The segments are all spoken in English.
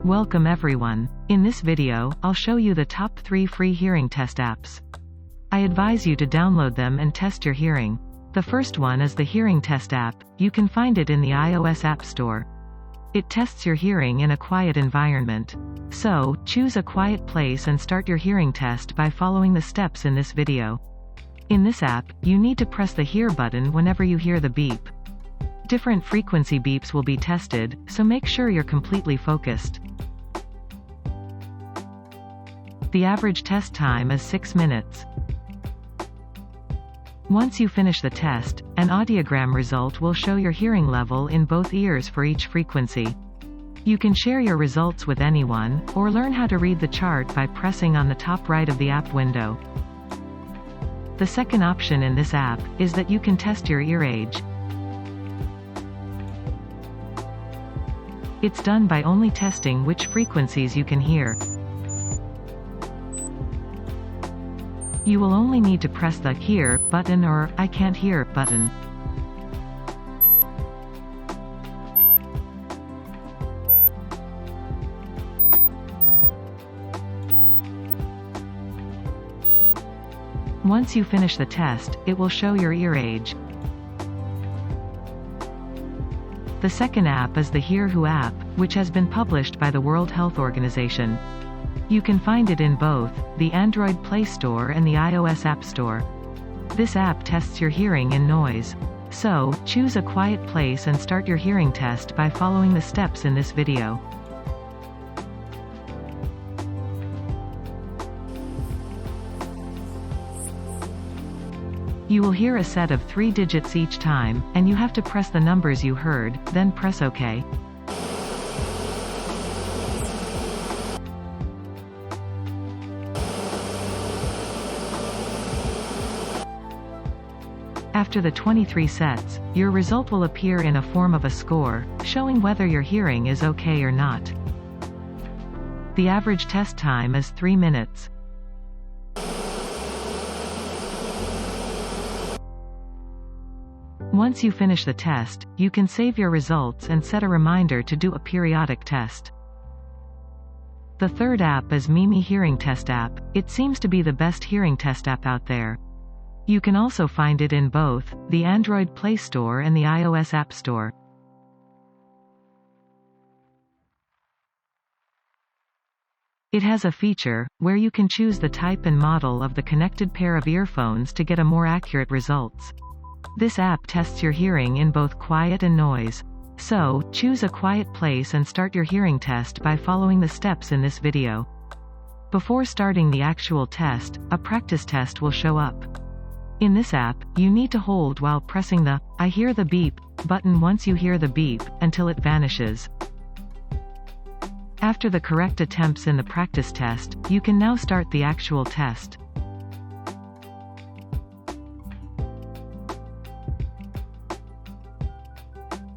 Welcome everyone. In this video, I'll show you the top 3 free hearing test apps. I advise you to download them and test your hearing. The first one is the Hearing Test app. You can find it in the iOS App Store. It tests your hearing in a quiet environment. So, choose a quiet place and start your hearing test by following the steps in this video. In this app, you need to press the Hear button whenever you hear the beep. Different frequency beeps will be tested, so make sure you're completely focused. The average test time is 6 minutes. Once you finish the test, an audiogram result will show your hearing level in both ears for each frequency. You can share your results with anyone, or learn how to read the chart by pressing on the top right of the app window. The second option in this app is that you can test your ear age. It's done by only testing which frequencies you can hear. You will only need to press the Hear button or I can't hear button. Once you finish the test, it will show your ear age. The second app is the Hearwho App, which has been published by the World Health Organization. You can find it in both the Android Play Store and the iOS App Store. This app tests your hearing in noise. So, choose a quiet place and start your hearing test by following the steps in this video. You will hear a set of 3 digits each time, and you have to press the numbers you heard, then press OK. After the 23 sets, your result will appear in a form of a score, showing whether your hearing is okay or not. The average test time is 3 minutes. Once you finish the test, you can save your results and set a reminder to do a periodic test. The third app is Mimi Hearing Test app. It seems to be the best hearing test app out there. You can also find it in both the Android Play Store and the iOS App Store. It has a feature where you can choose the type and model of the connected pair of earphones to get a more accurate results. This app tests your hearing in both quiet and noise. So, choose a quiet place and start your hearing test by following the steps in this video. Before starting the actual test, a practice test will show up. In this app, you need to hold while pressing the I hear the beep button once you hear the beep, until it vanishes. After the correct attempts in the practice test, you can now start the actual test.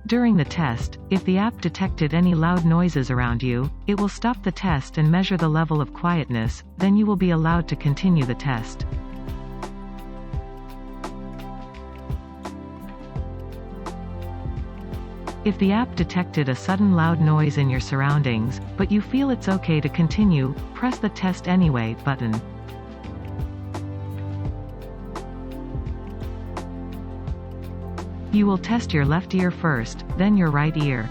During the test, if the app detected any loud noises around you, it will stop the test and measure the level of quietness, then you will be allowed to continue the test. If the app detected a sudden loud noise in your surroundings, but you feel it's okay to continue, press the Test Anyway button. You will test your left ear first, then your right ear.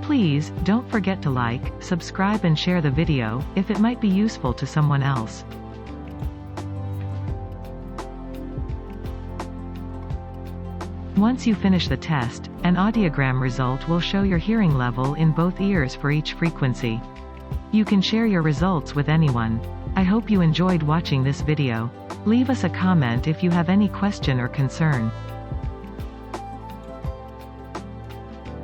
Please, don't forget to like, subscribe and share the video, if it might be useful to someone else. Once you finish the test, an audiogram result will show your hearing level in both ears for each frequency. You can share your results with anyone. I hope you enjoyed watching this video. Leave us a comment if you have any question or concern.